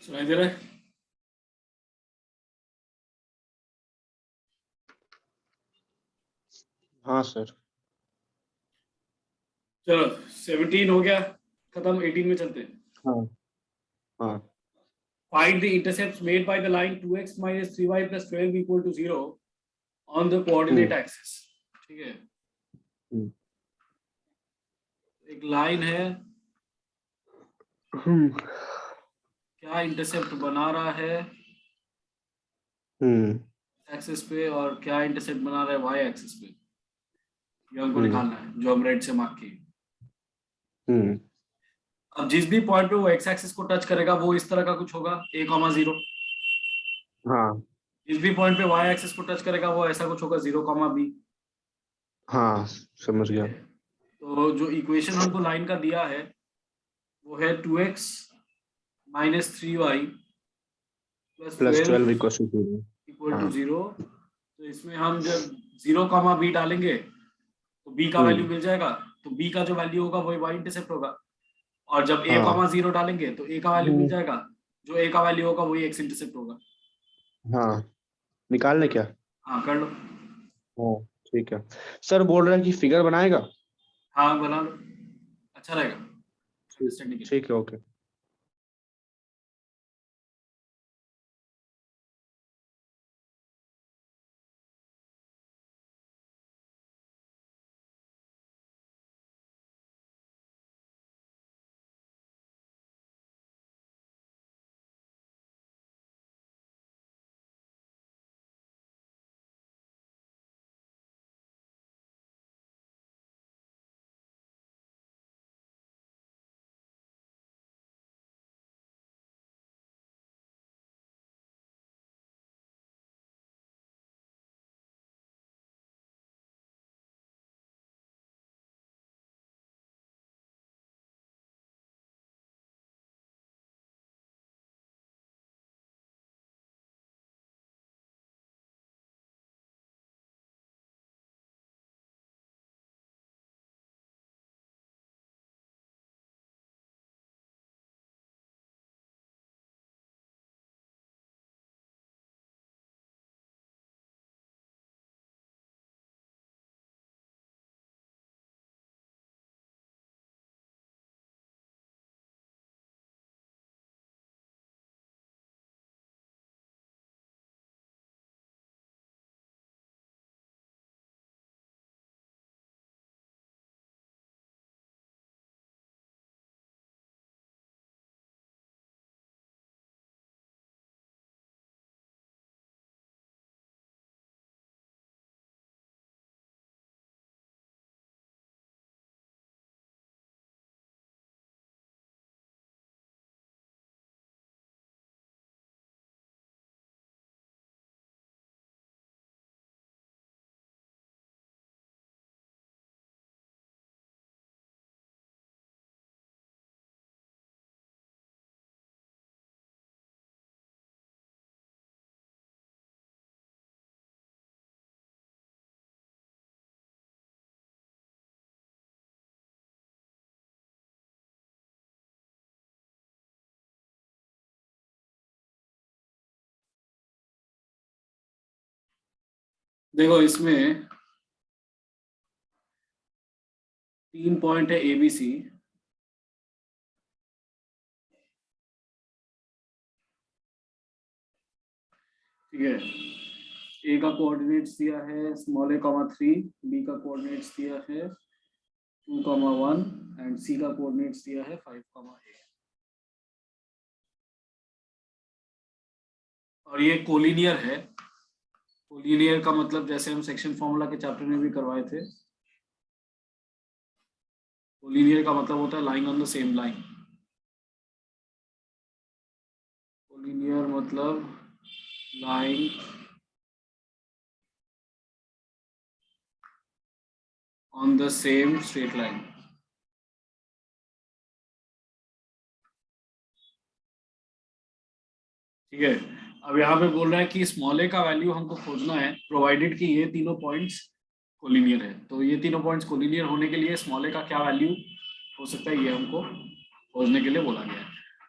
सुनाई दे रहा है? हाँ सर। चलो 17 हो गया खत्म, 18 में चलते हैं। हाँ हाँ। Find the intercepts made by the line 2x minus 3y plus 12 equal to 0 on the coordinate axis। ठीक है, हम्म, एक लाइन है, हम्म, क्या इंटरसेप्ट बना रहा है हम्म, एक्सिस पे और क्या इंटरसेप्ट बना रहा है वाई एक्सिस पे, ये हमको हम्म, निकालना है जो हम रेड से मार्क किए। हम्म, अब जिस भी पॉइंट पे वो एक्स एक्सिस को टच करेगा वो इस तरह का कुछ होगा a,0। हाँ जिस भी पॉइंट पे वाई एक्सिस को टच करेगा वो ऐसा कुछ होगा 0,b। हाँ समझ ठीक गया। है, तो जो इक्वेशन हमको लाइन का दिया है वो है 2x minus 3y plus plus 12 12 equal to 0। Equal to हाँ। 0। तो इसमें हम जब 0,b डालेंगे तो b का वैल्यू हम्म। मिल जाएगा, तो b का जो वैल्यू होगा वही y इंटरसेप्ट होगा। और जब हाँ। a,0 डालेंगे तो a का वैल्यू मिल जाएगा, जो a का वैल्यू होगा वही x इंटरसेप्ट होगा। हाँ निकालने क्या? हाँ कर लो। हाँ ठीक है। सर बोल रहे हैं कि फिगर बनाएगा। हाँ बना लो, अच्छा रहेगा ठीक। अंडरस्टैंडिंग के लिए। ठीक है ओके। देखो इसमें 3 पॉइंट है ए बी सी। ठीक है, ए का कोऑर्डिनेट्स दिया है स्मॉल a,3, बी का कोऑर्डिनेट्स दिया है 2,1 एंड सी का कोऑर्डिनेट्स दिया है 5,8। और ये कोलिनियर है। कोलिनियर का मतलब जैसे हम सेक्शन फॉर्मूला के चैप्टर में भी करवाए थे, कोलिनियर का मतलब होता है lying on the same line. Collinear मतलब lying on the same straight line. ठीक है, अब यहाँ पे बोल रहा है कि स्मॉल ए का वैल्यू हमको खोजना है प्रोवाइडेड कि ये तीनों पॉइंट्स कोलिनियर है। तो ये तीनों पॉइंट्स कोलिनियर होने के लिए स्मॉल ए का क्या वैल्यू हो सकता है ये हमको खोजने के लिए बोला गया है।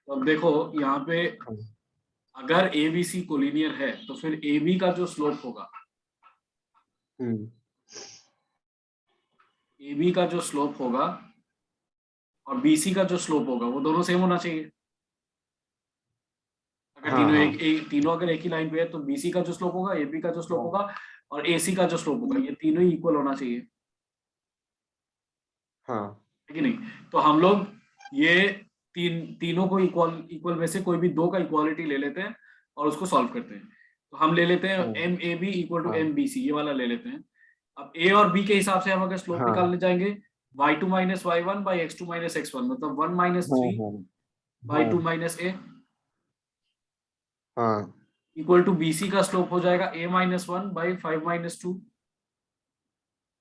तो अब देखो यहाँ पे हाँ अगर ए बी सी कोलिनियर है तो फिर ए बी का जो स्लोप होगा, हम्म ए बी का जो स्लोप होगा और बी सी का जो स्लोप होगा वो दोनों सेम होना चाहिए। अगर हाँ तीनों हाँ तीनों अगर एक ही लाइन पे है तो बीसी का जो स्लोप होगा, एबी का जो स्लोप हाँ होगा और एसी का जो स्लोप होगा, ये तीनों ही इक्वल होना चाहिए, हाँ है कि नहीं। तो हम लोग ये तीनों को इक्वल इक्वल में से कोई भी दो का इक्वालिटी ले लेते हैं और उसको सॉल्व करते हैं। तो हम ले लेते हैं हाँ M A B equal to हाँ एम बी सी, ये वाला ले लेते हैं। अब ए और बी के हिसाब से हम अगर स्लोप हाँ निकालने जाएंगे, Y two minus Y one by X two minus x one, मतलब वन माइनस हाँ थ्री हाँ बाई टू माइनस ए हाँ इक्वल टू बी सी का स्लोप हो जाएगा A minus one by five minus two.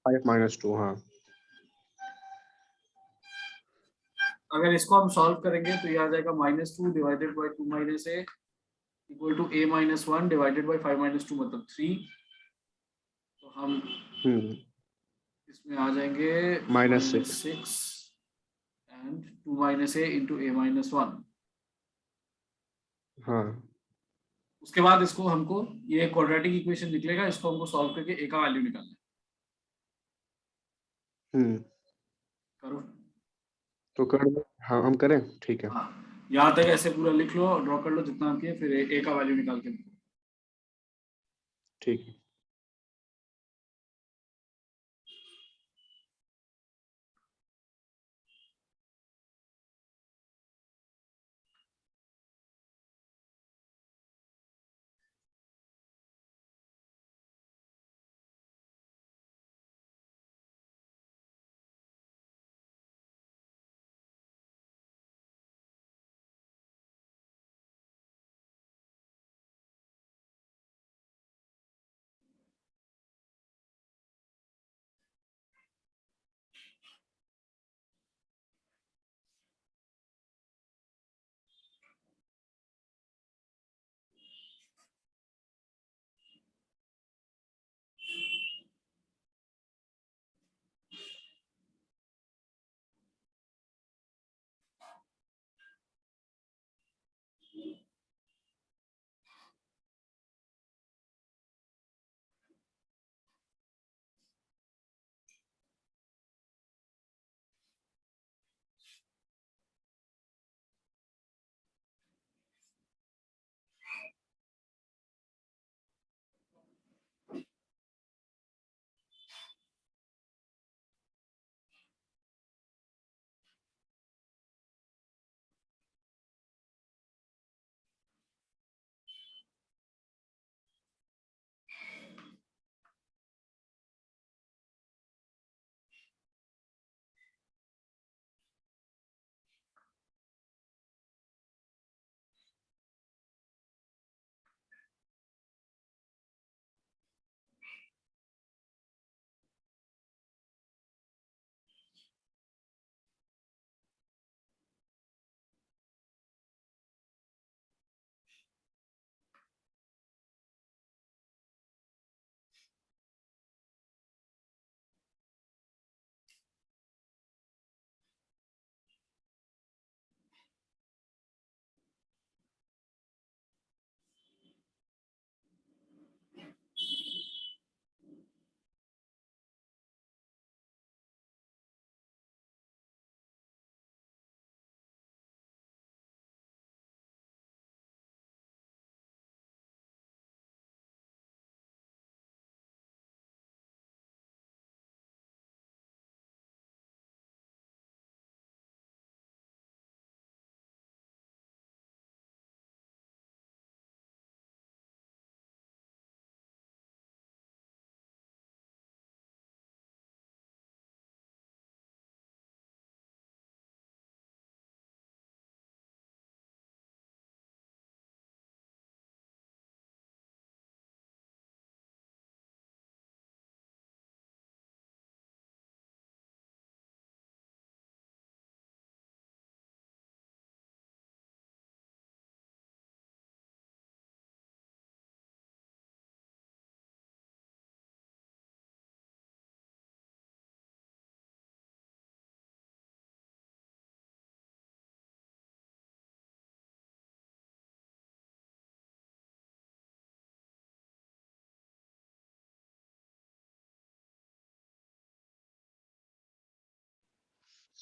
5 - 2 हाँ अगर इसको हम सॉल्व करेंगे तो ये आ जाएगा -2 divided by 2 minus A equal to A minus one divided by 5 minus two, मतलब 3। तो हम हम्म इसमें आ जाएंगे -6 -6 and 2 minus A into A minus one. हाँ उसके बाद इसको हमको ये क्वाड्रेटिक इक्वेशन निकलेगा, इसको हमको सॉल्व करके ए का वैल्यू निकालना है। हम्म करो। तो कर दो हाँ हम करें ठीक है हाँ, यहाँ तक ऐसे पूरा लिख लो, ड्रॉ कर लो जितना हम किए, फिर ए का वैल्यू निकाल के दो। ठीक है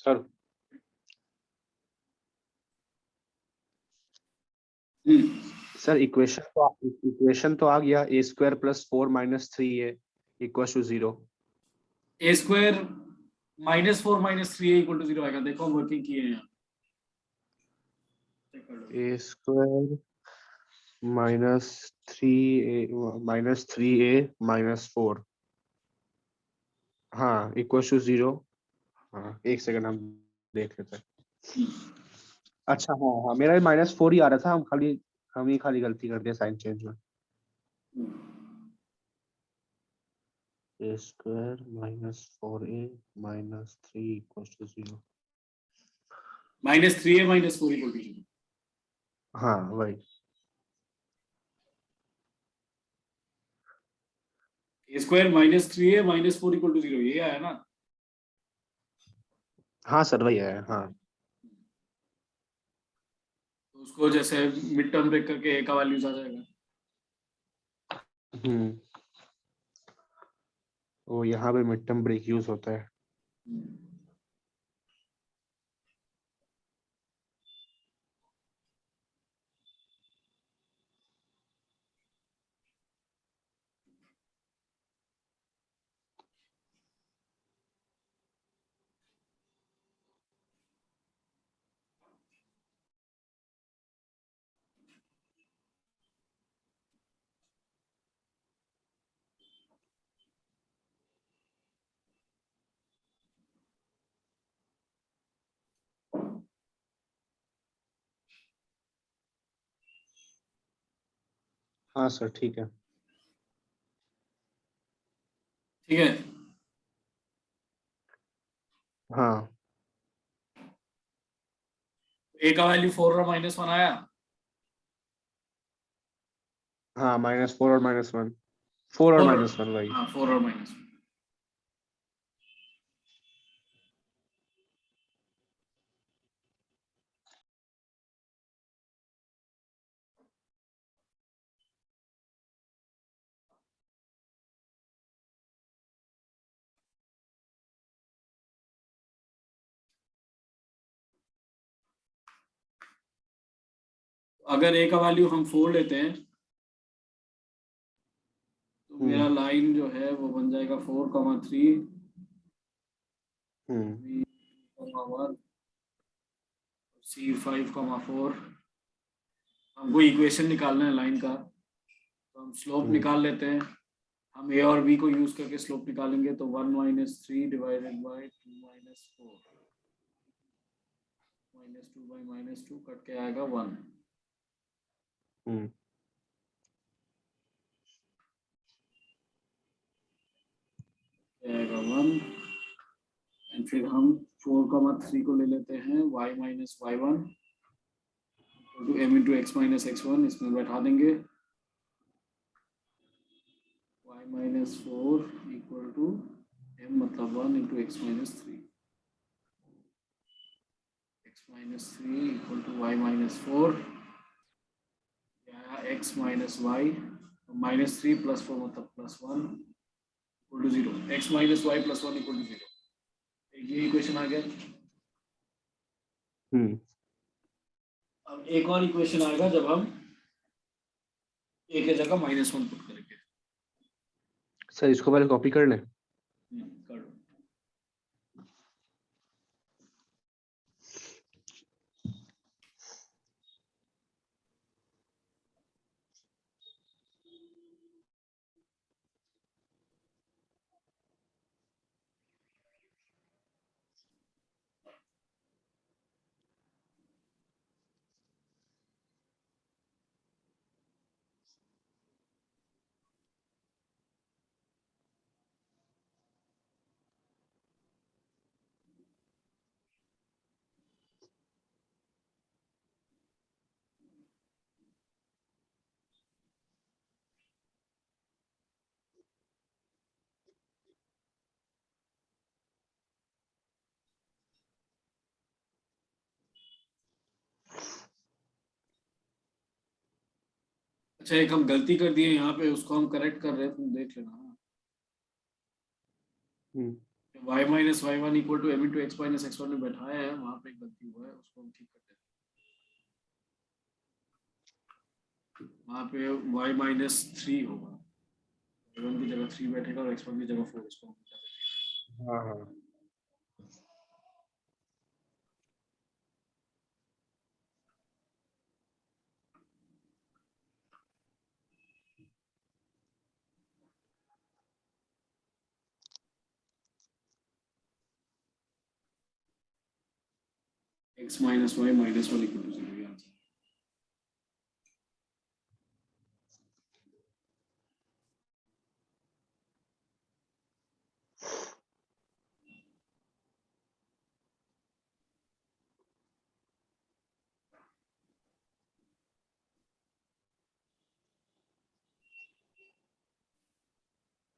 सर सर इक्वेशन तो आ गया, A square plus 4 minus 3a equal to 0। A square -4 -3 equal to 0 आएगा। देखो हम वर्किंग किए हैं यहाँ, चेक कर लो। ए स्क्वायर -3a माइनस 4, हाँ इक्वल टू 0। हाँ एक सेकंड हम देख लेते हैं। अच्छा हाँ हाँ, मेरा भी -4 ही आ रहा था, हम ही खाली गलती कर दिया साइन चेंज में। A square -4a minus 3 equal to 0। -3a -4 equal to 0। हाँ वही। ए स्क्वायर -3a -4 इक्वल टू 0, ये आया ना। हाँ सर वही है, हाँ। तो उसको जैसे मिड टर्म ब्रेक करके ए का वैल्यूज आ जाएगा। वो यहाँ पे मिड टर्म ब्रेक यूज होता है। हाँ सर ठीक है। ठीक है। हाँ ए का वैल्यू 4 और -1 आया। हाँ -4 और -1, 4 और -1 वही। हाँ 4 और -1। अगर ए का वैल्यू हम 4 लेते हैं तो मेरा लाइन जो है वो बन जाएगा 4,3 1 C5,4। हमको इक्वेशन निकालना है लाइन का, तो हम स्लोप निकाल लेते हैं। हम ए और बी को यूज करके स्लोप निकालेंगे, तो 1 -3 डिवाइडेड बाय 2 -4 -2 बाई -2 कट के आएगा 1। आएगा 1। एंड फिर हम 4,3 को ले लेते हैं, y - y1 to m into x - x1, इसमें बैठा देंगे। y -4 इक्वल टू m मतलब 1 into x - 3, x - 3 equal to y -4 या x - y -3 + 4 मतलब +1 equal to 0। x - y + 1 equal to 0। ये इक्वेशन आ गया। अब एक और इक्वेशन आएगा जब हम a के जगह -1 पुट करेंगे। सर इसको पहले कॉपी कर लें। कर लो। अच्छा, एक हम गलती कर दिए यहाँ पे, उसको हम करेक्ट कर रहे हैं, तुम देख लेना। y minus Y one equal to m into x minus x one में बैठाया है, वहां पे एक गलती हुआ है, उसको हम ठीक करते हैं। वहां पे y माइनस थ्री होगा, y1 की जगह 3 बैठेगा और x1 की जगह 4, इसको हम मिटा देंगे। हाँ हाँ x minus y minus one equal to zero, ये आंसर।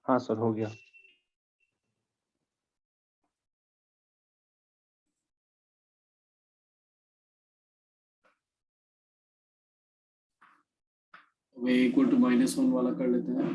हाँ सर, हो गया। अब a equal to minus one वाला कर लेते हैं।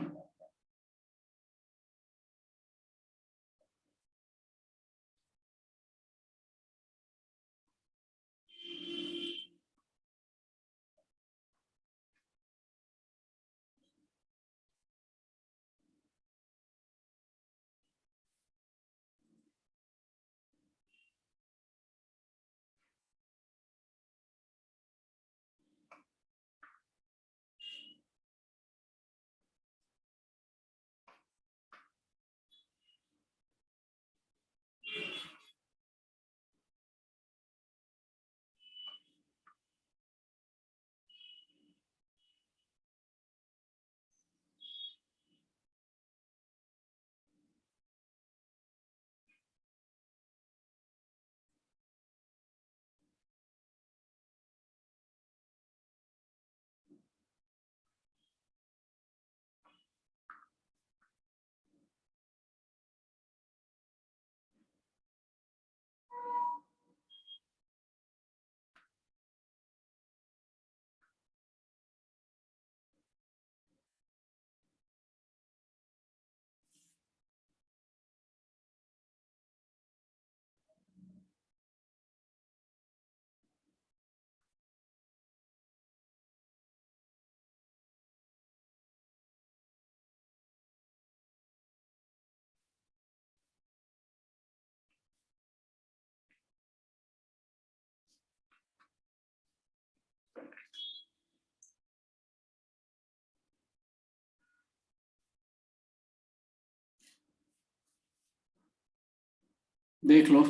देख लो,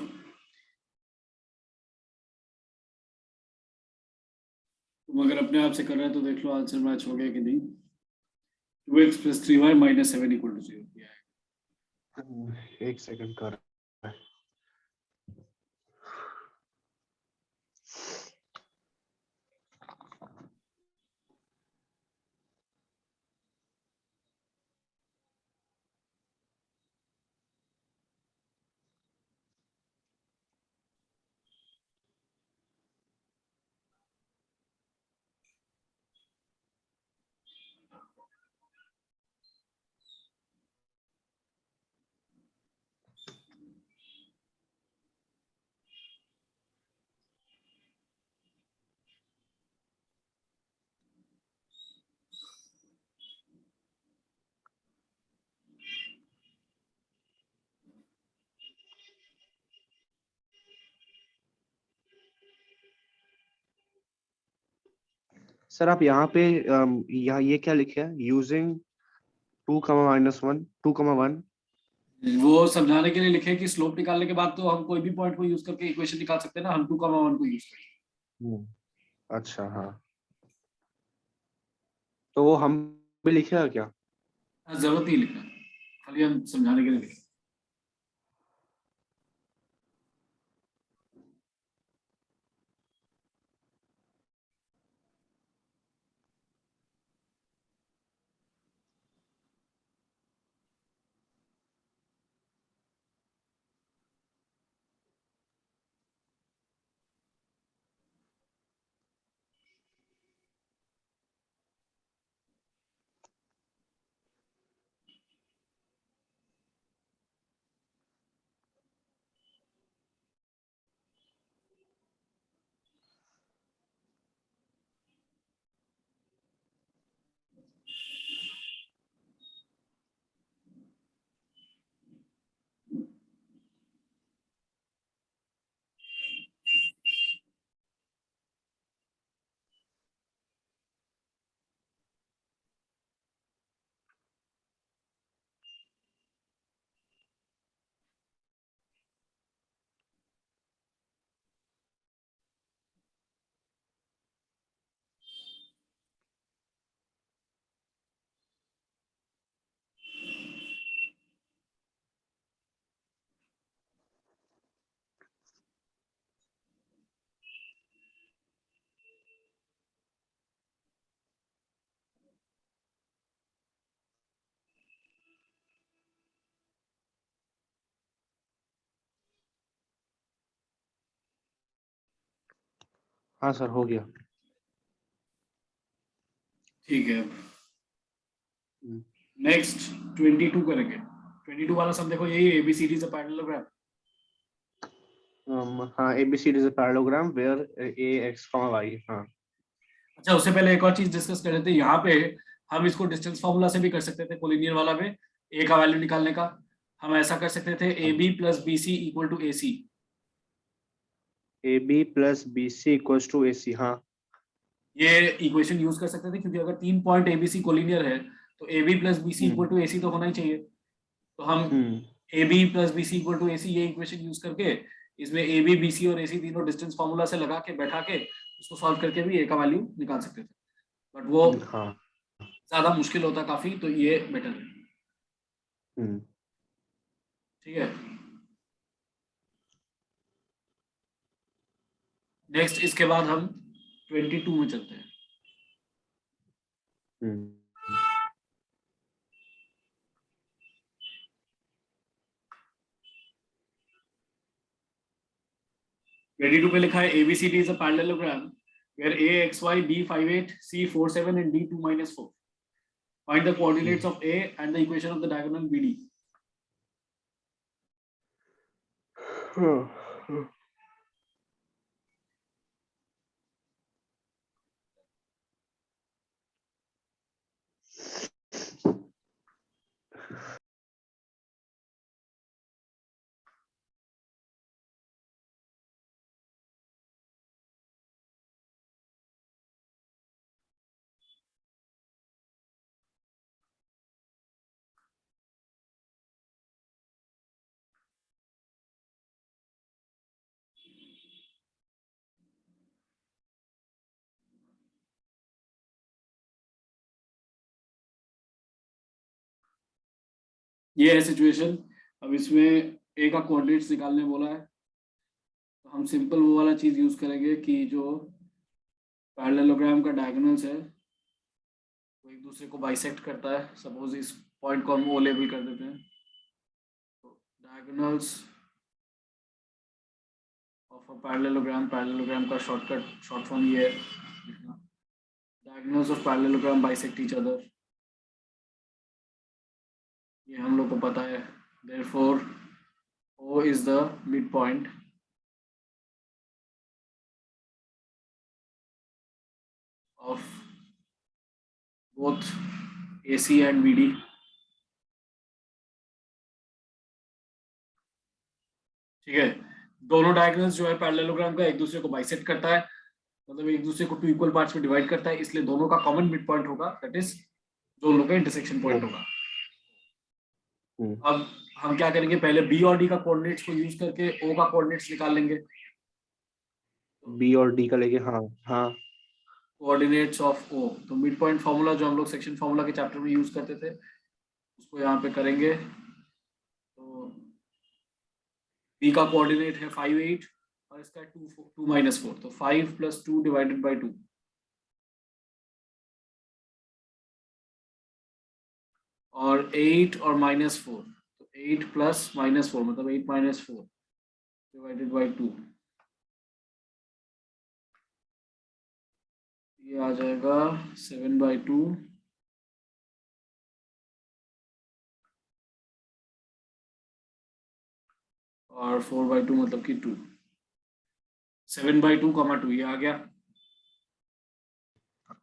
तुम अगर अपने आप से कर रहे हो तो देख लो आंसर मैच हो गया कि नहीं। 2x plus 3y minus 7 equal to zero किया है। एक सेकंड कर। सर आप यहाँ पे यहाँ ये क्या लिखे है? यूजिंग 2, -1, 2, 1। वो समझाने के लिए लिखे कि स्लोप निकालने के बाद तो हम कोई भी पॉइंट को यूज करके इक्वेशन निकाल सकते हैं ना, हम 2, 1 को यूज करेंगे। अच्छा हाँ, तो वो हम भी लिखेगा क्या? जरूरत नहीं लिखना, खाली हम समझाने के लिए लिखे। हाँ सर हो गया। ठीक है, हम्म, नेक्स्ट 22 करेंगे। 22 वाला सम देखो, यही ABCD इज अ पैरेललोग्राम। हाँ ABCD is a parallelogram where AX, Y। हाँ अच्छा, उससे पहले एक और चीज डिस्कस कर रहे थे यहाँ पे, हम इसको डिस्टेंस फॉर्मूला से भी कर सकते थे, कोलिनियर वाला में ए का वैल्यू निकालने का। हम ऐसा कर सकते थे AB + BC = AC। AB + BC = AC। हाँ ये इक्वेशन यूज कर सकते थे, क्योंकि अगर 3 पॉइंट ABC कोलिनियर है तो AB + BC हम्म = AC तो होना ही चाहिए। तो हम हम्म AB + BC = AC ये इक्वेशन यूज करके इसमें AB, BC और AC तीनों डिस्टेंस फॉर्मूला से लगा के बैठा के उसको सॉल्व करके भी ए का वैल्यू निकाल सकते थे, बट वो हाँ ज्यादा मुश्किल होता काफी, तो ये बेटर है। हम्म ठीक है, नेक्स्ट इसके बाद हम 22 में चलते हैं। हम्म 22 पे लिखा है ABCD is a parallelogram where AXY, B58, C47 and D2-4. Find the coordinates of A and the equation of the diagonal BD. ये है सिचुएशन। अब इसमें ए का कोऑर्डिनेट्स निकालने बोला है, तो हम सिंपल वो वाला चीज यूज करेंगे कि जो पैरेललोग्राम का डायगोनल्स है वो एक दूसरे को बाइसेक्ट करता है। सपोज इस पॉइंट को हम ओ लेबल कर देते हैं, तो डायगोनल्स ऑफ अ पैरेललोग्राम का शॉर्ट फॉर्म ये है लिखना, diagonals of parallelogram bisect each other. ये हम लोग को पता है, therefore O is the midpoint of both AC and BD. ठीक है, दोनों डायगोनल्स जो है पैरेललोग्राम का एक दूसरे को बाइसेक्ट करता है, मतलब एक दूसरे को 2 इक्वल पार्ट्स में डिवाइड करता है, इसलिए दोनों का कॉमन मिड पॉइंट होगा, दैट इज दोनों का इंटरसेक्शन पॉइंट होगा। अब हम क्या करेंगे, पहले B और D का कोऑर्डिनेट्स को यूज करके O का कोऑर्डिनेट्स निकाल लेंगे। B और D का लेके, हाँ हाँ कोऑर्डिनेट्स ऑफ O, तो मिड पॉइंट फार्मूला जो हम लोग सेक्शन फार्मूला के चैप्टर में यूज करते थे उसको यहाँ पे करेंगे। तो B का कोऑर्डिनेट है 5, 8 और इसका 2, 4, तो 5 + 2 / 2 और 8 और -4, तो 8 + -4 मतलब 8 - 4 / 2, ये आ जाएगा 7/2 और 4/2 मतलब कि 2, 7/2, 2 ये आ गया।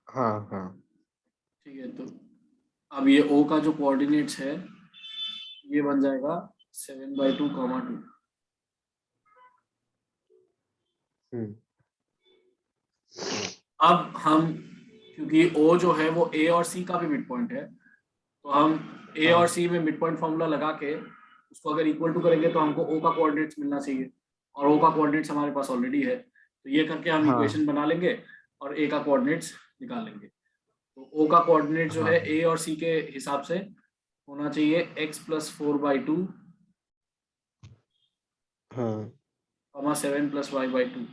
हाँ हाँ ठीक है, तो अब ये O का जो कोऑर्डिनेट्स है ये बन जाएगा 7/2, 2। अब हम, क्योंकि O जो है वो A और C का भी मिड पॉइंट है, तो हम A और C में मिड पॉइंट फॉर्मूला लगा के उसको अगर इक्वल टू करेंगे तो हमको O का कोऑर्डिनेट्स मिलना चाहिए, और O का कोऑर्डिनेट्स हमारे पास ऑलरेडी है, तो ये करके हम हाँ इक्वेशन बना लेंगे और A का कोऑर्डिनेट्स निकाल लेंगे। तो O का कोऑर्डिनेट जो है A और C के हिसाब से होना चाहिए x + 4/2, हाँ 7 + y/2,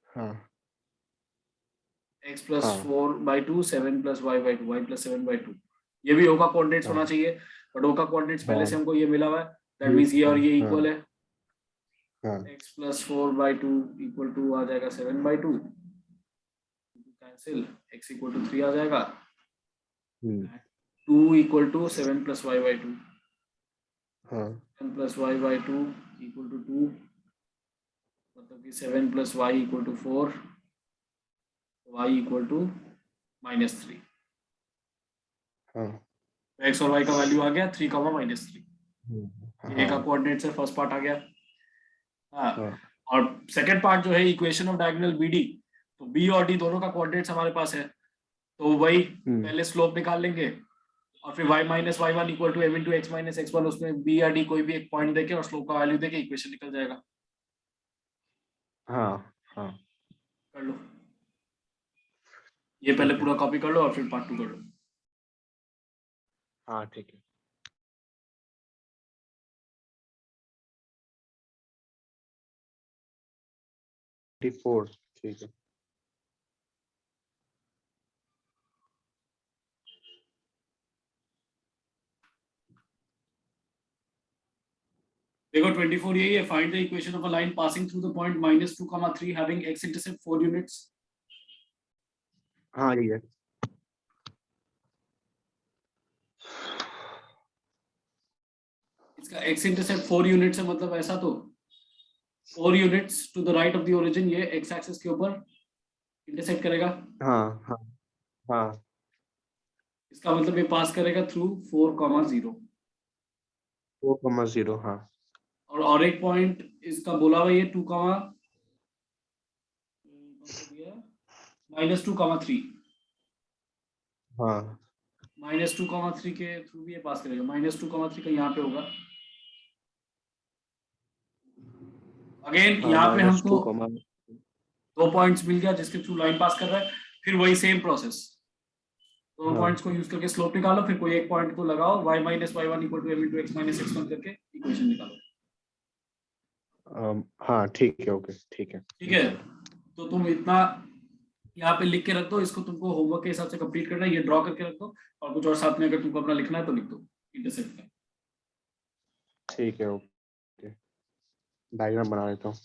हाँ x + 4/2, 7 + y/2, y + 7/2। ये भी O का कोऑर्डिनेट्स होना चाहिए, बट O का कोऑर्डिनेट्स पहले से हमको ये मिला हुआ है, दैट मींस ये और ये इक्वल है। हाँ x plus 4/2 equal to आ जाएगा 7/2, कैंसिल, x equal to 3 आ जाएगा, 2 equal to 7 plus y/2, हाँ 7 plus y/2 equal to 2, मतलब कि 7 plus y equal to 4, y equal to -3। हाँ x और y का वैल्यू आ गया 3, -3। ये का हाँ कोऑर्डिनेट से फर्स्ट पार्ट आ गया। हाँ, हाँ और सेकंड पार्ट जो है इक्वेशन ऑफ डायगोनल BD, तो B और D दोनों का कोऑर्डिनेट्स हमारे पास है, तो वही पहले स्लोप निकाल लेंगे और फिर y minus y1 equal to m into x minus x1, उसमें B या D कोई भी एक पॉइंट देके और स्लोप का वैल्यू देके इक्वेशन निकल जाएगा। हाँ हाँ कर लो, ये पहले पूरा कॉपी कर लो और फिर पार्ट 2 कर लो। हाँ ठीक है। फोर ठीक है। देखो 24 यही है, find the equation of a line passing through the point -2, 3 having x intercept 4 units. हाँ ठीक है। इसका x इंटरसेप्ट 4 यूनिट्स है, मतलब ऐसा तो 4 units to the right of the origin, ये x एक्सिस के ऊपर इंटरसेक्ट करेगा। हाँ हाँ हाँ इसका मतलब ये पास करेगा थ्रू 4,0, 4,0 हाँ और एक पॉइंट इसका बोला हुआ ये 2, -2,3, हाँ -2,3 के थ्रू भी ये पास करेगा। -2,3 का यहाँ पे होगा। अगेन हाँ यहाँ पे -2, हमको 2 पॉइंट्स मिल गया जिसके थ्रू लाइन पास कर रहा है, फिर वही सेम प्रोसेस, दो हाँ पॉइंट्स को यूज करके स्लोप निकालो, फिर कोई एक पॉइंट को लगाओ, y minus y1 equal to m into x minus x1 करके इक्वेशन निकालो। हाँ ठीक है ओके ठीक है। ठीक है, तो तुम इतना यहाँ पे लिख के रख दो, इसको तुमको होमवर्क के हिसाब से कंप्लीट करना है, ये ड्रॉ करके रख दो, और कुछ और साथ में अगर तुमको अपना लिखना है तो लिख दो इंटरसेप्ट का। ठीक है ओके, डायग्राम बना लेता हूँ।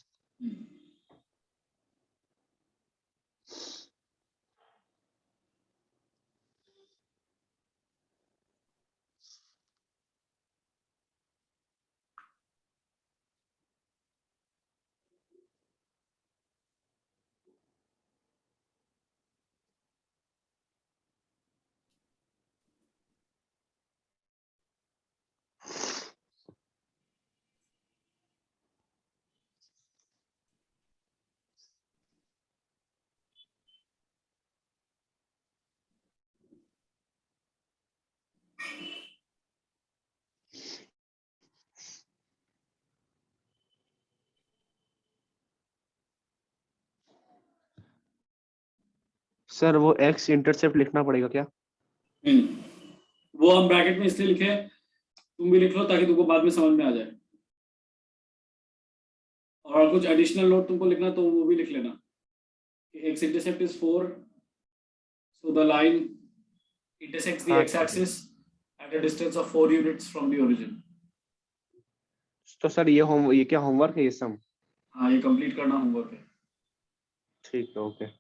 सर वो x इंटरसेप्ट लिखना पड़ेगा क्या? वो हम ब्रैकेट में इसलिए लिखे, तुम भी लिख लो ताकि तुमको बाद में समझ में आ जाए, और कुछ एडिशनल नोट तुमको लिखना तो वो भी लिख लेना। x intercept is 4, so the line intersects the हाँ x ठीक है। axis at a distance of 4 units from the origin। तो सर ये क्या होमवर्क है ये सब? हाँ, ये कंप्लीट करना होमवर्क है। ठीक है ओके।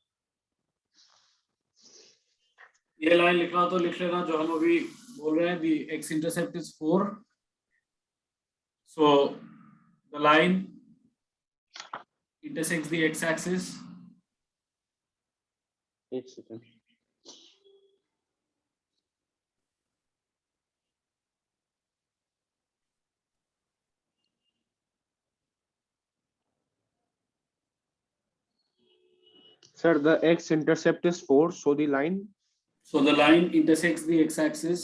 ये लाइन लिखना हो तो लिख लेना जो हम अभी बोल रहे हैं, the x intercept is 4, so the line intersects the x axis एक second. Sir, the x-intercept is 4, so the line. so the line intersects the x axis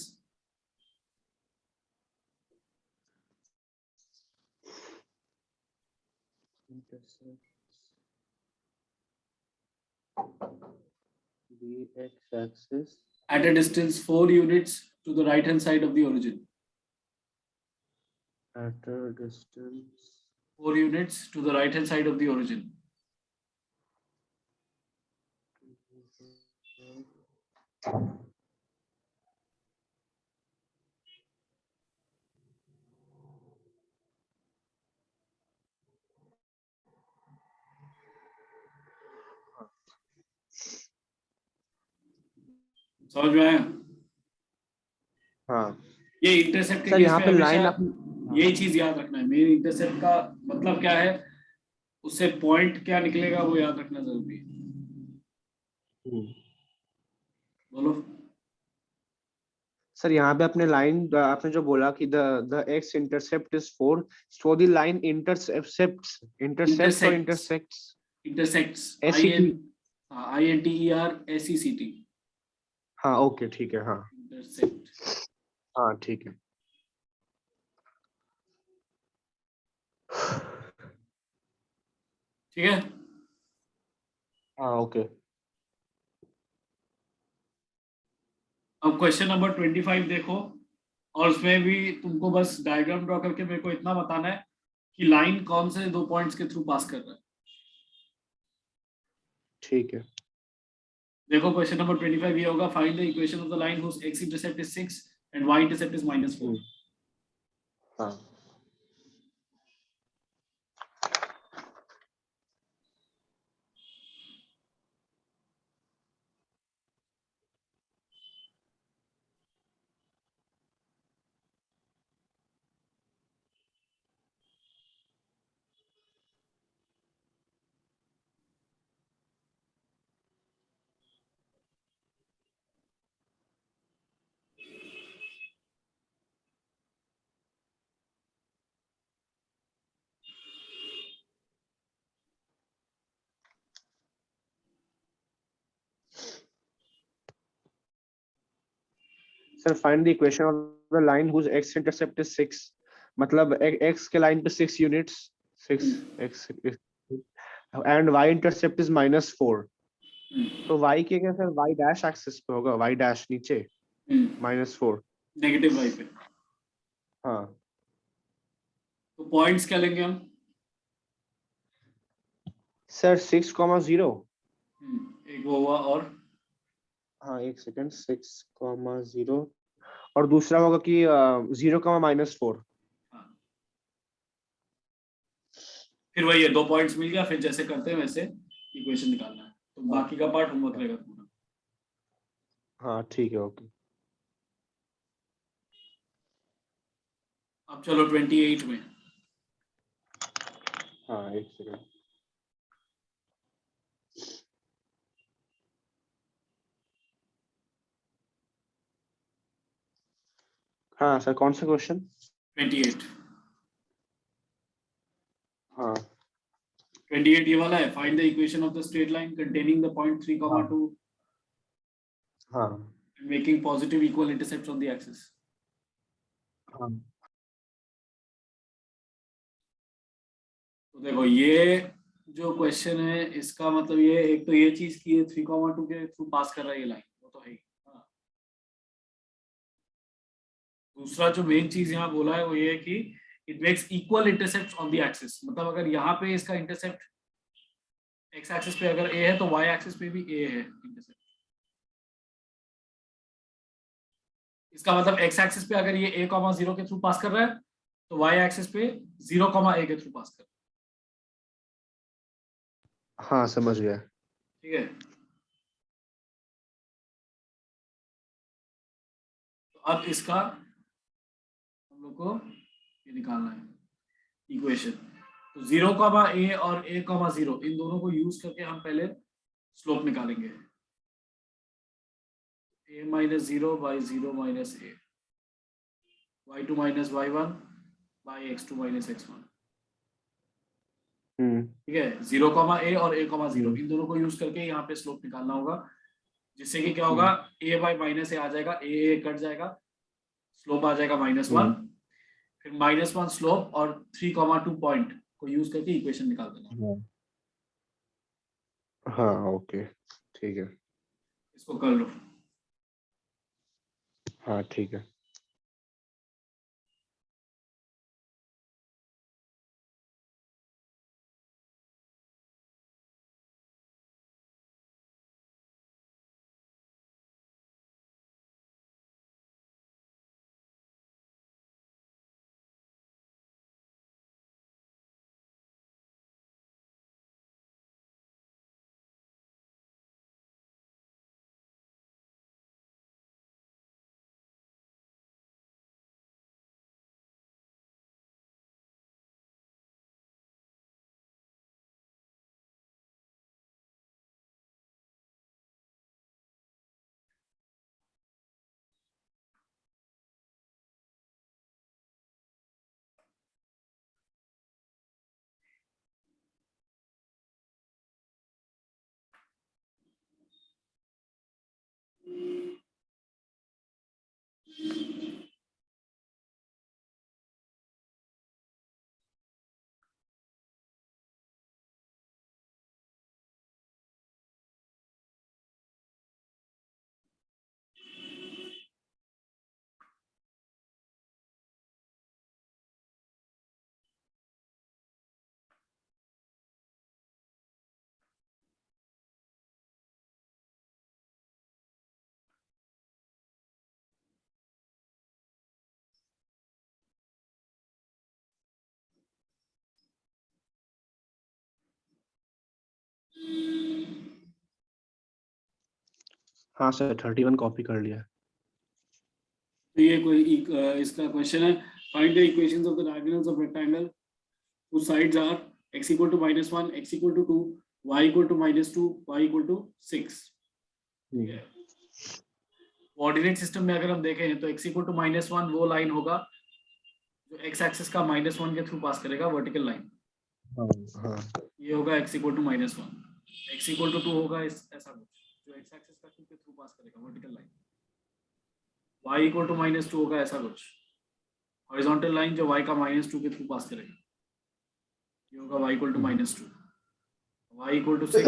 The x-axis at a distance 4 units to the right hand side of the origin. at a distance 4 units to the right hand side of the origin. समझ में आया? हाँ ये intercept के sir, case यहाँ पे पे हमेशा लाइन आप। यही चीज याद रखना है। मेन इंटरसेप्ट का मतलब क्या है, उससे पॉइंट क्या निकलेगा वो याद रखना जरूरी है। बोलो। सर यहाँ पे अपने लाइन, आपने जो बोला कि the the X intercept is 4, so the line intercepts और intersects, intersects intersects, S I C N, T. INTERSECT, हाँ ओके ठीक है, हाँ इंटरसेक्ट। हाँ ठीक है। ठीक है। हाँ ओके। अब क्वेश्चन नंबर 25 देखो, और उसमें भी तुमको बस डायग्राम ड्रॉ करके मेरे को इतना बताना है कि लाइन कौन से दो पॉइंट्स के थ्रू पास कर रहा है। ठीक है। देखो क्वेश्चन नंबर 25 ये होगा, find the equation of the line whose x intercept is 6 and y intercept is -4। हाँ sir, find the equation of the line whose x intercept is 6, मतलब एक्स के लाइन पे 6 units, 6 x, and y intercept is -4, तो Y के क्या sir, Y dash axis पे होगा, वाई डैश नीचे -4। नेगेटिव y पे। हाँ तो पॉइंट्स क्या लेंगे हम? सर 6,0। एक वो हुआ, और हाँ एक सेकंड, 6,0, और दूसरा होगा कि 0,-4। हाँ, फिर वही है, दो पॉइंट्स मिल गया, फिर जैसे करते हैं वैसे इक्वेशन निकालना है, तो बाकी का पार्ट होमवर्क रहेगा पूरा। हाँ ठीक है, ओके। अब चलो 28 में। हाँ एक सेकंड। हाँ सर, कौन सा क्वेश्चन? 28, हाँ 28 ये वाला है, find the equation of the straight line containing the point 3,2 हाँ making positive equal intercepts on the axis. हाँ तो देखो ये जो क्वेश्चन है इसका मतलब ये, एक तो ये चीज की 3,2 के थ्रू पास कर रहा है ये लाइन, वो तो है ही। हाँ। दूसरा जो मेन चीज यहाँ बोला है वो ये है कि it makes equal intercept on the axis, मतलब अगर यहाँ पे इसका इंटरसेप्ट एक्स एक्सिस पे अगर ए है तो वाई एक्सिस पे भी ए है इंटरसेप्ट। इसका मतलब एक्स एक्सिस पे अगर ये a,0 के थ्रू पास कर रहा है तो वाई एक्सिस पे 0,a के थ्रू पास कर रहा हाँ समझ गया। है। ठीक है, तो अब इसका हम लोग को ये निकालना है इक्वेशन। तो 0,a और a,0 इन दोनों को यूज करके हम पहले स्लोप निकालेंगे। a-0/0 - a, y2 - y1/x2 - x1। ठीक है, 0,a और a,0 इन दोनों को यूज करके यहाँ पे स्लोप निकालना होगा, जिससे कि क्या होगा, a/-a आ जाएगा, a कट जाएगा, स्लोप आ जाएगा -1, फिर -1 स्लोप और 3,2 पॉइंट को यूज करके इक्वेशन निकाल देना। हाँ ओके ठीक है। इसको कर लो। हाँ ठीक है। हाँ सर 31 कॉपी कर लिया। तो ये कोई इसका क्वेश्चन है, find the equations of the diagonals of rectangle whose sides are x equal to -1, x equal to 2, y equal to -2, y equal to 6. Coordinate system में अगर हम देखें तो x equal to -1 वो लाइन होगा जो x एक्सिस का -1 के थ्रू पास करेगा, वर्टिकल लाइन। हाँ हाँ ये होगा x equal to -1, x equal to 2 होगा ऐसा कुछ जो x एक्सिस का 2 के थ्रू पास करेगा, vertical line. y equal to -2 होगा ऐसा कुछ हॉरिजॉन्टल लाइन जो y का -2 के थ्रू पास करेगा, ये होगा y equal to -2। y equal to 6,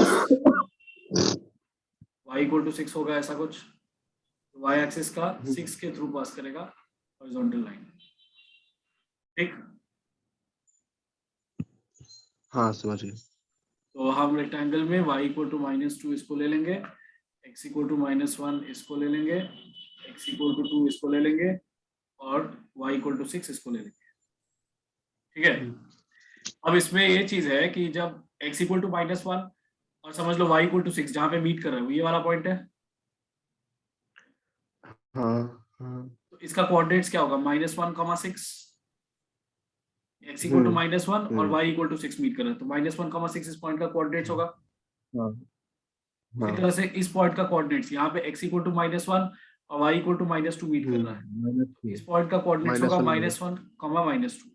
y equal to 6 होगा ऐसा कुछ y एक्सिस का 6 के थ्रू पास करेगा हॉरिजॉन्टल लाइन। ठीक, हाँ समझ गए। तो हम रेक्टेंगल में y इक्वल टू -2 इसको ले लेंगे, x इक्वल टू -1 इसको ले लेंगे, x इक्वल टू 2 इसको ले लेंगे और y इक्वल टू 6 इसको ले लेंगे। ठीक है, अब इसमें ये चीज है कि जब x इक्वल टू -1 और समझ लो y इक्वल टू 6 जहाँ पे मीट कर रहा है वो ये वाला पॉइंट है, हाँ हाँ तो इसका कोऑर्डिनेट्स क्या होगा, -1, 6, x इक्वल टू -1 और y इक्वल टू 6 मीट कर रहा है, तो -1, 6 इस पॉइंट का कोऑर्डिनेट्स होगा। हाँ इसी तरह से इस पॉइंट का कोऑर्डिनेट्स यहाँ पे x इक्वल टू -1 और y इक्वल टू -2 मीट कर रहा है, तो इस पॉइंट का कोऑर्डिनेट्स होगा -1, -2।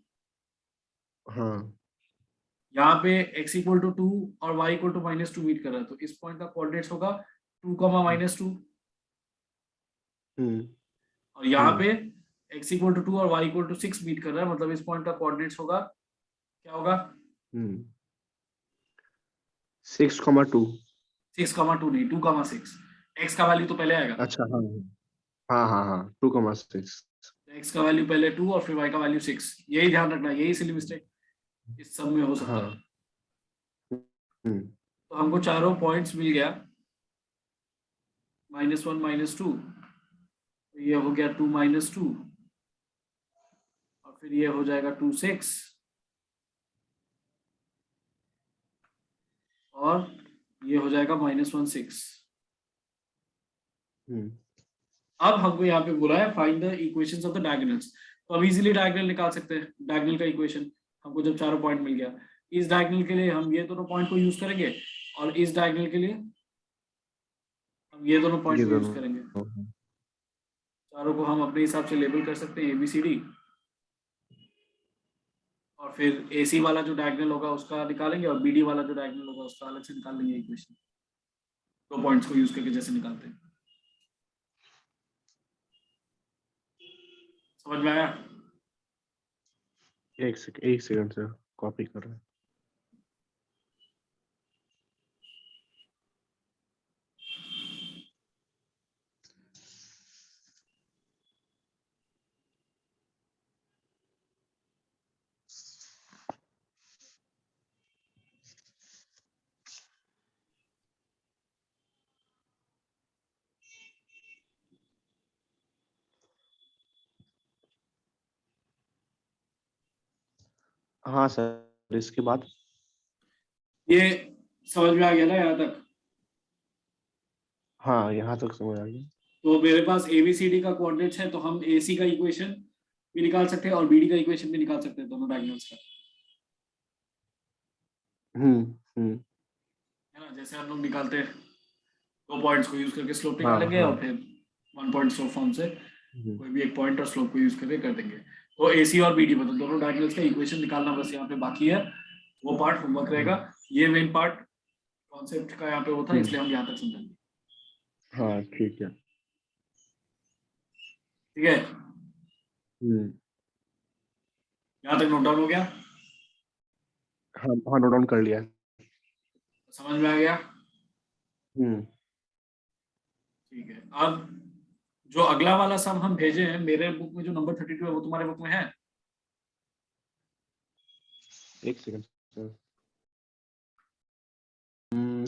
हाँ यहाँ पे x इक्वल टू 2 और y इक्वल टू -2 मीट कर रहा है, तो इस पॉइंट का कोऑर्डिनेट्स होगा 2, -2। और यहाँ पे x इक्वल टू 2 और y इक्वल टू 6 मीट कर रहा है, मतलब इस पॉइंट का कोऑर्डिनेट्स होगा, क्या होगा, 6,2। 6,2 नहीं, 2,6। x का वैल्यू तो पहले आएगा, अच्छा हाँ हाँ हाँ हाँ 2,6। x का वैल्यू पहले 2 और फिर y का वैल्यू 6, यही ध्यान रखना, यही सिली मिस्टेक इस सब में हो सकता हाँ है। तो हमको चारों पॉइंट्स मिल गया, -1, -2, तो ये हो गया 2, -2 और फिर ये हो जाएगा 2, 6 और ये हो जाएगा -1, 6। अब हमको यहाँ पे बोला है find the equations of the diagonals, तो अब इजीली डायगोनल निकाल सकते हैं। डायगोनल का इक्वेशन हमको जब चारों पॉइंट मिल गया, इस डायगोनल के लिए हम ये दोनों पॉइंट को यूज करेंगे और इस डायगोनल के लिए हम ये दोनों पॉइंट को यूज करेंगे। चारों को हम अपने हिसाब से लेबल कर सकते हैं ABCD, और फिर AC वाला जो डायगोनल होगा उसका निकालेंगे और BD वाला जो डायगोनल होगा उसका अलग से निकाल लेंगे इक्वेशन, दो पॉइंट्स को यूज करके जैसे निकालते हैं। समझ में आया? एक सेकंड से कॉपी कर रहा है। हाँ सर इसके बाद ये समझ में आ गया ना यहाँ तक? हाँ यहाँ तक समझ आ गया। तो मेरे पास ABCD का कोऑर्डिनेट्स है, तो हम AC का इक्वेशन भी निकाल सकते हैं और BD का इक्वेशन भी निकाल सकते हैं, दोनों डायगोनल्स का। है ना, जैसे हम लोग निकालते हैं, दो पॉइंट्स को यूज करके स्लोप हाँ निकालेंगे हाँ और फिर वन पॉइंट स्लोप फॉर्म से कोई भी एक पॉइंट और स्लोप को यूज करके कर देंगे। तो AC और BD मतलब दोनों डायगोनल्स का इक्वेशन निकालना बस यहाँ पे बाकी है, वो पार्ट होमवर्क रहेगा। ये मेन पार्ट कॉन्सेप्ट का यहाँ पे होता है, इसलिए हम यहाँ तक समझेंगे। हाँ ठीक है। ठीक है, यहाँ तक नोट डाउन हो गया? हाँ हाँ नोट डाउन कर लिया। समझ में आ गया? ठीक है, अब जो अगला वाला सम हम भेजे हैं, मेरे बुक में जो नंबर 32 है वो तुम्हारे बुक में है? एक सेकंड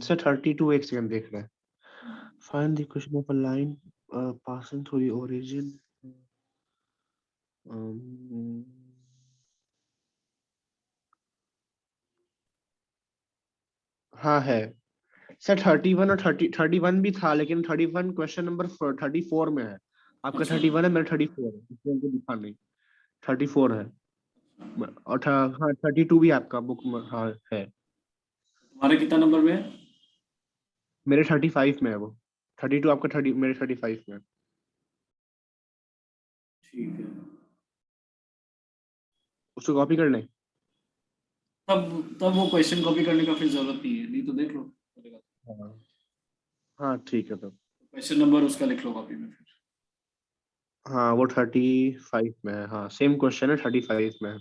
सर 32 एक सेकंड देख रहे हैं। Find the equation of a line passing through the origin. हाँ है सर 31 और 31 भी था, लेकिन 31 क्वेश्चन नंबर 34 में है। आपका अच्छा। 31 है, मेरा 34 है, इसलिए उनको दिखा नहीं। 34 है और हाँ 32 भी आपका बुक में हाँ है। तुम्हारे कितना नंबर में है? मेरे 35 में है वो। 32 आपका 30, मेरे 35 में है। ठीक है। उसको कॉपी कर लें। तब वो क्वेश्चन कॉपी करने का फिर जरूरत नहीं है, नहीं तो देख लो पड़ेगा। हाँ हाँ ठीक है तब। क्वेश्चन नंबर उसका लिख लो कॉपी में फिर। हाँ वो 35 में है, हाँ सेम क्वेश्चन है, 35 में है।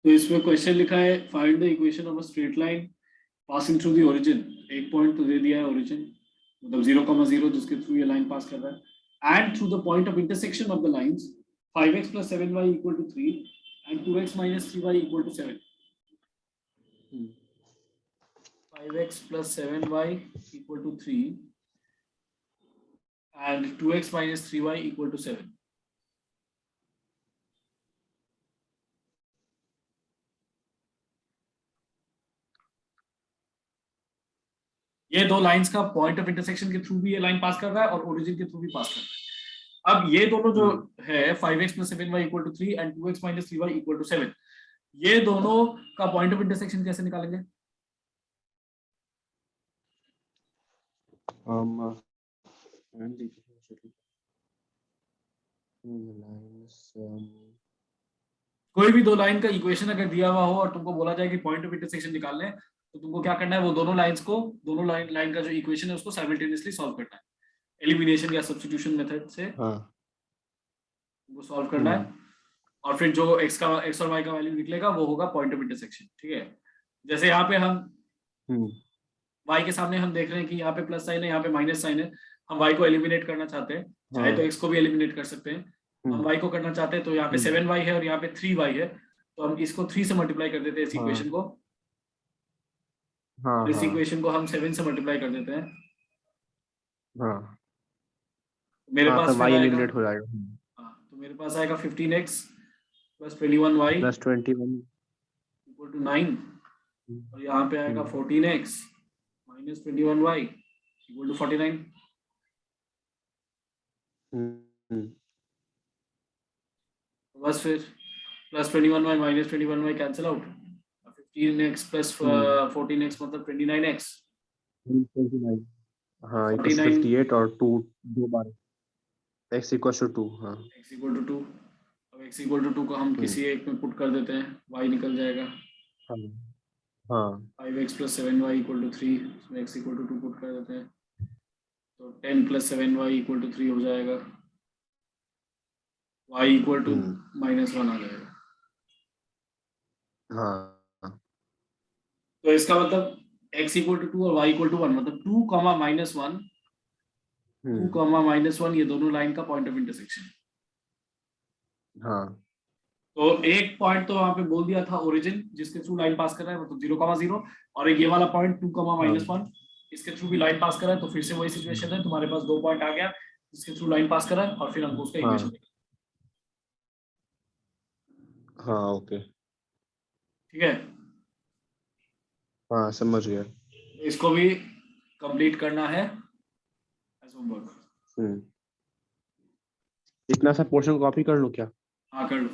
तो इसमें क्वेश्चन लिखा है find the equation of a straight line passing through the origin. एक पॉइंट तो दे दिया है ओरिजिन, मतलब 0,0 जिसके थ्रू ये लाइन पास कर रहा है, and through the point of intersection of the lines 5x plus 7y equal to 3 and 2x minus 3y equal to 7. 5x plus 7y equal to 3 and 2x minus 3y equal to 7. ये दो lines का point of intersection के through भी ये line पास कर रहा है और ओरिजिन के थ्रू भी पास कर रहा है। अब ये दोनों जो है 5x plus 7y equal to 3 and 2x minus 3y equal to 7, ये दोनों का पॉइंट ऑफ इंटरसेक्शन कैसे निकालेंगे? कोई भी दो लाइन का इक्वेशन अगर दिया हुआ हो और तुमको बोला जाए कि पॉइंट ऑफ इंटरसेक्शन निकालना है, तो तुमको क्या करना है, वो दोनों लाइंस को, दोनों लाइन का जो इक्वेशन है उसको साइमल्टेनियसली सॉल्व करना है, एलिमिनेशन या सब्स्टिट्यूशन मेथड से वो सॉल्व करना है। और फिर जो x और y का वैल्यू निकलेगा वो होगा पॉइंट ऑफ इंटरसेक्शन। ठीक है, जैसे यहाँ पे हम y के सामने हम देख रहे हैं कि यहाँ पे प्लस साइन है, यहाँ पे माइनस साइन है, हम y को एलिमिनेट करना चाहते हैं, चाहे तो x को भी एलिमिनेट कर सकते हैं। हम y को करना चाहते हैं तो यहाँ पे 7y है और यहाँ पे 3y है, तो हम इसको 3 से मल्टीप्लाई कर देते हैं इस इक्वेशन को, और इस इक्वेशन को हम 7 से मल्टीप्लाई कर देते हैं। मेरे पास तब y फिर आएगा, एलिमिनेट हो जाएगा। तो मेरे पास आएगा 15x plus 21y plus 21 equal to 9, और यहाँ पे आएगा 14x minus 21y equal to 49। बस फिर plus 21y minus 21y cancel out, 15x plus 14x मतलब 29x। 29 हाँ 49 58 और 2 दो बार x equals to 2 हाँ x equal to 2। अब x equal to 2 को हम किसी एक में पुट कर देते हैं, y निकल जाएगा। हाँ 5x plus 7y equal to 3, इसमें x equal to 2 पुट कर देते हैं, तो 10 plus 7y equal to 3 हो जाएगा, y equal to -1 आ जाएगा। हाँ तो इसका मतलब x equal to 2 और y equal to 1, मतलब 2, -1, 2, -1 ये दोनों लाइन का पॉइंट ऑफ इंटरसेक्शन। हाँ तो एक पॉइंट तो वहां पे बोल दिया था ओरिजिन, जिसके थ्रू लाइन पास कर रहा है, मतलब 0,0, और एक ये वाला पॉइंट 2, -1 इसके थ्रू भी लाइन पास कर रहा है। तो फिर से वही सिचुएशन है, तुम्हारे पास दो पॉइंट आ गया जिसके थ्रू लाइन पास कर रहा है, और फिर हमको उसका इक्वेशन निकालना। हाँ ओके ठीक है, हाँ समझ गया। इसको भी कंप्लीट करना है एज होमवर्क। इतना सा पोर्शन कॉपी कर लूं क्या? हाँ कर लो।